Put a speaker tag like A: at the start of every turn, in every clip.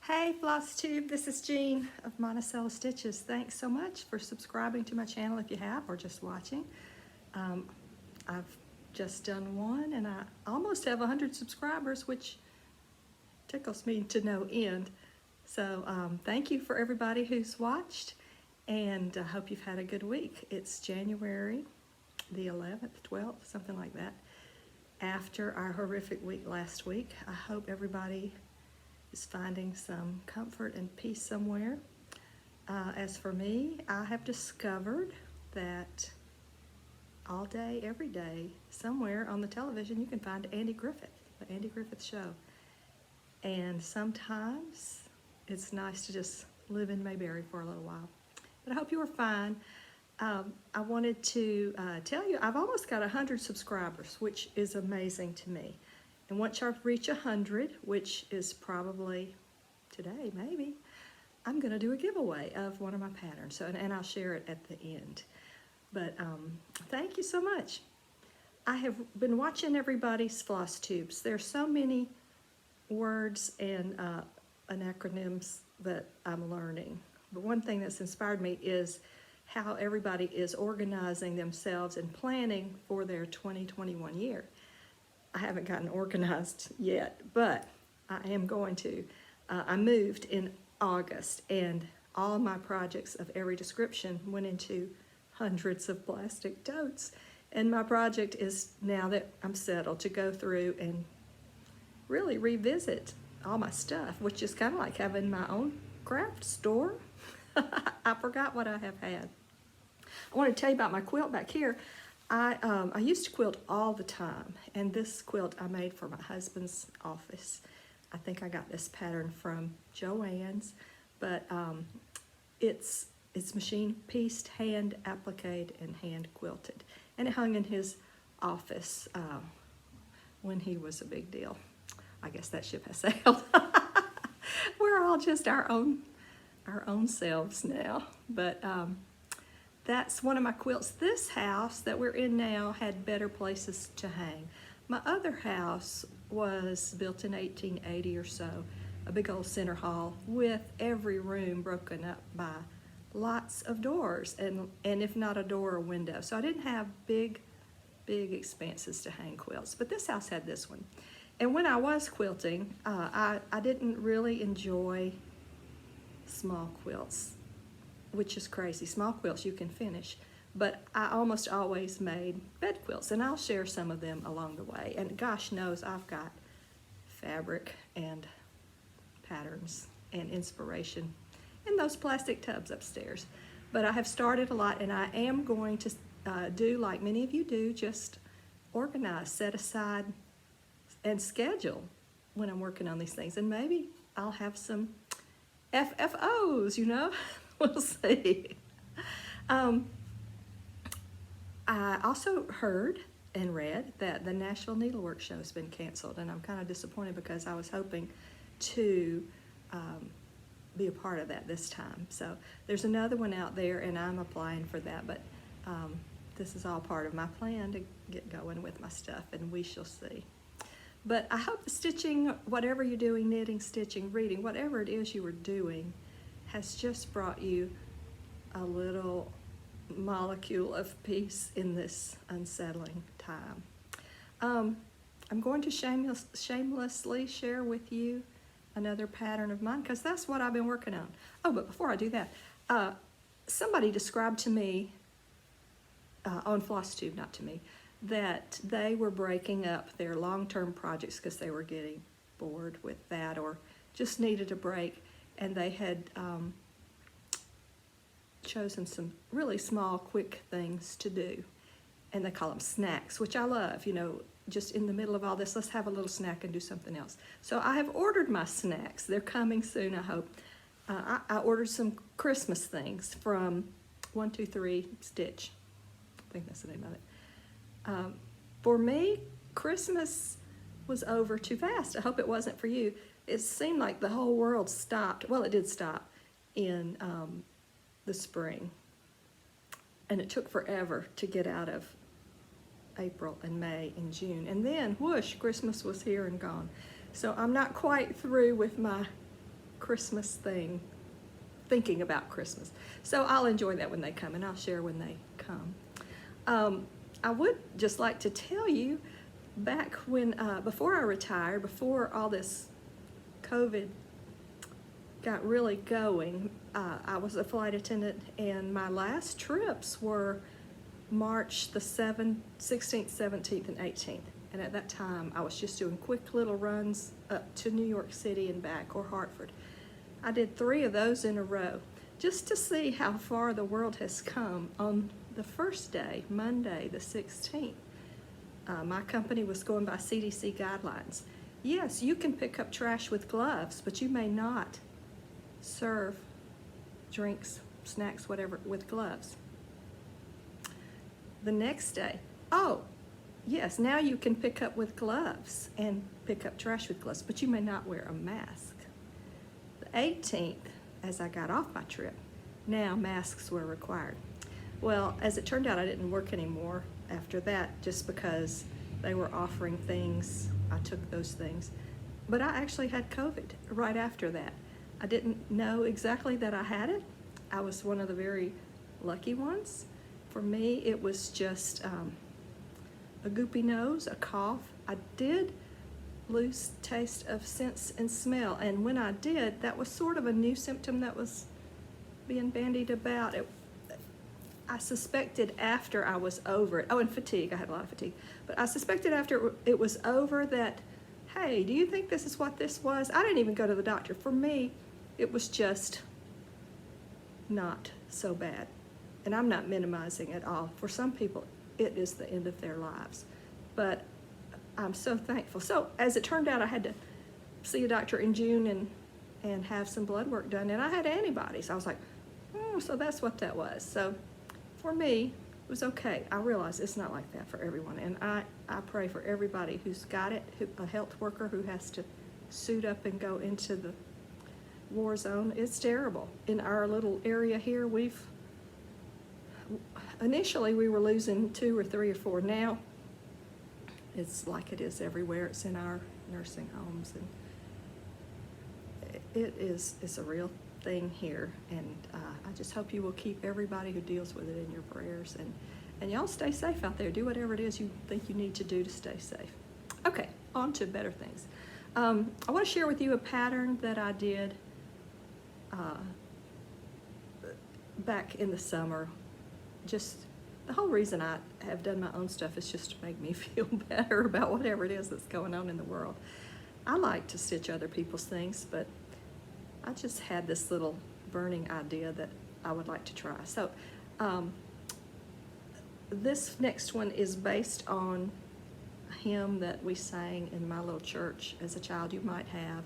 A: Hey Flosstube, this is Jean of Monticello Stitches. Thanks so much for subscribing to my channel if you have, or just watching. I've just done one and I almost have 100 subscribers, which tickles me to no end. So thank you for everybody who's watched, and I hope you've had a good week. It's January the 11th, 12th, something like that, after our horrific week last week. I hope everybody is finding some comfort and peace somewhere. As for me, I have discovered that all day, every day, somewhere on the television, you can find Andy Griffith, the Andy Griffith Show. And sometimes it's nice to just live in Mayberry for a little while. But I hope you were fine. I wanted to tell you, I've almost got 100 subscribers, which is amazing to me. And once I reach 100, which is probably today, maybe, I'm going to do a giveaway of one of my patterns. So, and I'll share it at the end. But thank you so much. I have been watching everybody's floss tubes. There's so many words and acronyms that I'm learning. But one thing that's inspired me is how everybody is organizing themselves and planning for their 2021 year. I haven't gotten organized yet, but I am going to. I moved in August, and all my projects of every description went into hundreds of plastic totes. And my project is, now that I'm settled, to go through and really revisit all my stuff, which is kind of like having my own craft store. I forgot what I have had. I want to tell you about my quilt back here. I used to quilt all the time, and this quilt I made for my husband's office. I think I got this pattern from Joann's, but it's machine pieced, hand appliqued, and hand quilted, and it hung in his office when he was a big deal. I guess that ship has sailed. We're all just our own selves now, but that's one of my quilts. This house that we're in now had better places to hang. My other house was built in 1880 or so, a big old center hall with every room broken up by lots of doors, and if not a door, a window. So I didn't have big expanses to hang quilts, but this house had this one. And when I was quilting, I didn't really enjoy small quilts, which is crazy. Small quilts you can finish, but I almost always made bed quilts, and I'll share some of them along the way. And gosh knows I've got fabric and patterns and inspiration in those plastic tubs upstairs. But I have started a lot, and I am going to do like many of you do, just organize, set aside, and schedule when I'm working on these things. And maybe I'll have some FFOs, you know. We'll see. I also heard and read that the Nashville Needlework Show has been canceled, and I'm kind of disappointed because I was hoping to be a part of that this time. So there's another one out there, and I'm applying for that, but this is all part of my plan to get going with my stuff, and we shall see. But I hope the stitching, whatever you're doing, knitting, stitching, reading, whatever it is you were doing, has just brought you a little molecule of peace in this unsettling time. I'm going to shamelessly share with you another pattern of mine, because that's what I've been working on. Oh, but before I do that, somebody described to me on Flosstube, not to me, that they were breaking up their long-term projects because they were getting bored with that or just needed a break. And they had chosen some really small, quick things to do. And they call them snacks, which I love. You know, just in the middle of all this, let's have a little snack and do something else. So I have ordered my snacks. They're coming soon, I hope. I ordered some Christmas things from 123 Stitch. I think that's the name of it. For me, Christmas was over too fast. I hope it wasn't for you. It seemed like the whole world stopped. Well, it did stop in the spring. And it took forever to get out of April and May and June. And then, whoosh, Christmas was here and gone. So I'm not quite through with my Christmas thing, thinking about Christmas. So I'll enjoy that when they come, and I'll share when they come. I would just like to tell you, back when, before I retired, before all this COVID got really going, I was a flight attendant, and my last trips were March the 16th, 17th, and 18th. And at that time, I was just doing quick little runs up to New York City and back, or Hartford. I did 3 of those in a row, just to see how far the world has come. On the first day, Monday the 16th, my company was going by CDC guidelines. Yes, you can pick up trash with gloves, but you may not serve drinks, snacks, whatever, with gloves. The next day, oh, yes, now you can pick up with gloves and pick up trash with gloves, but you may not wear a mask. The 18th, as I got off my trip, now masks were required. Well, as it turned out, I didn't work anymore after that, just because they were offering things. I took those things. But I actually had COVID right after that. I didn't know exactly that I had it. I was one of the very lucky ones. For me, it was just a goopy nose, a cough. I did lose taste of sense and smell, and when I did, that was sort of a new symptom that was being bandied about. I suspected after I was over it, oh, and fatigue, I had a lot of fatigue, but I suspected after it was over that, hey, do you think this is what this was? I didn't even go to the doctor. For me, it was just not so bad, and I'm not minimizing at all. For some people, it is the end of their lives, but I'm so thankful. So as it turned out, I had to see a doctor in June and have some blood work done, and I had antibodies. I was like, oh, so that's what that was. So for me, it was okay. I realize it's not like that for everyone, and I pray for everybody who's got it, a health worker who has to suit up and go into the war zone. It's terrible. In our little area here, initially we were losing 2 or 3 or 4. Now it's like it is everywhere. It's in our nursing homes, and it's a real thing here. And I just hope you will keep everybody who deals with it in your prayers, and y'all stay safe out there. Do whatever it is you think you need to do to stay safe. Okay, on to better things. I want to share with you a pattern that I did back in the summer. Just the whole reason I have done my own stuff is just to make me feel better about whatever it is that's going on in the world. I like to stitch other people's things, but I just had this little burning idea that I would like to try. So this next one is based on a hymn that we sang in my little church as a child. You might have.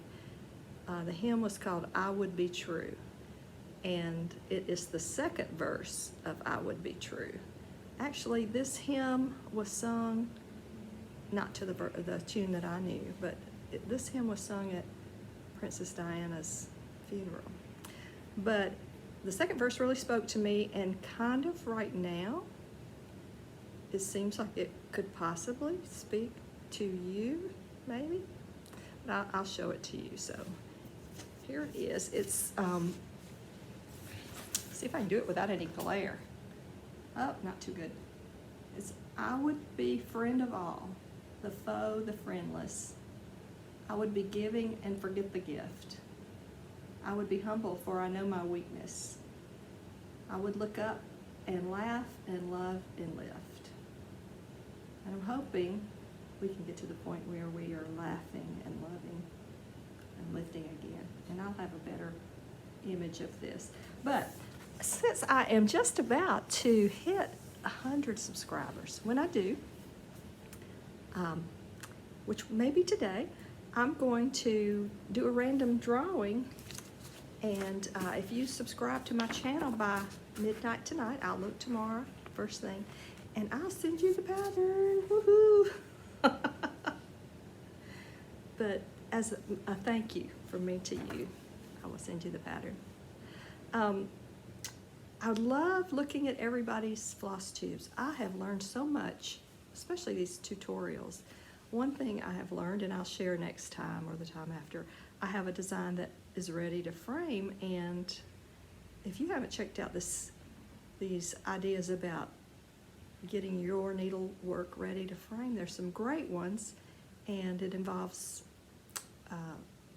A: The hymn was called I Would Be True, and it is the second verse of I Would Be True. Actually, this hymn was sung not to the tune that I knew, but this hymn was sung at Princess Diana's funeral. But the second verse really spoke to me, and kind of right now, it seems like it could possibly speak to you, maybe. But I'll show it to you. So here it is. It's, see if I can do it without any glare. Oh, not too good. It's, I would be friend of all, the foe, the friendless. I would be giving and forget the gift. I would be humble, for I know my weakness. I would look up and laugh and love and lift. And I'm hoping we can get to the point where we are laughing and loving and lifting again. And I'll have a better image of this. But since I am just about to hit 100 subscribers, when I do, which may be today, I'm going to do a random drawing, and if you subscribe to my channel by midnight tonight, I'll look tomorrow, first thing, and I'll send you the pattern. Woohoo! But as a thank you from me to you, I will send you the pattern. I love looking at everybody's floss tubes. I have learned so much, especially these tutorials. One thing I have learned, and I'll share next time or the time after, I have a design that is ready to frame, and if you haven't checked out these ideas about getting your needlework ready to frame, there's some great ones, and it involves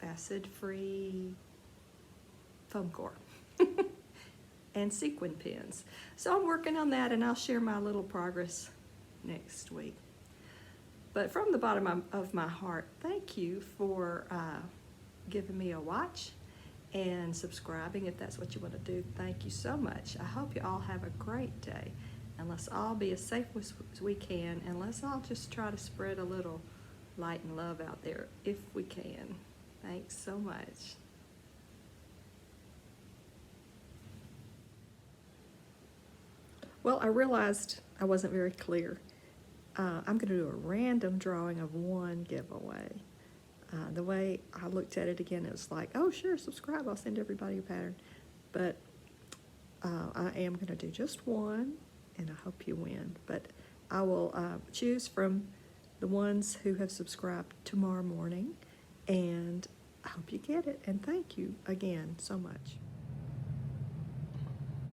A: acid-free foam core and sequin pins. So I'm working on that, and I'll share my little progress next week. But from the bottom of my heart, thank you for giving me a watch and subscribing if that's what you want to do. Thank you so much. I hope you all have a great day, and let's all be as safe as we can, and let's all just try to spread a little light and love out there if we can. Thanks so much. Well, I realized I wasn't very clear. I'm going to do a random drawing of one giveaway. The way I looked at it again, it was like, oh, sure, subscribe. I'll send everybody a pattern. But I am going to do just one, and I hope you win. But I will choose from the ones who have subscribed tomorrow morning, and I hope you get it. And thank you again so much.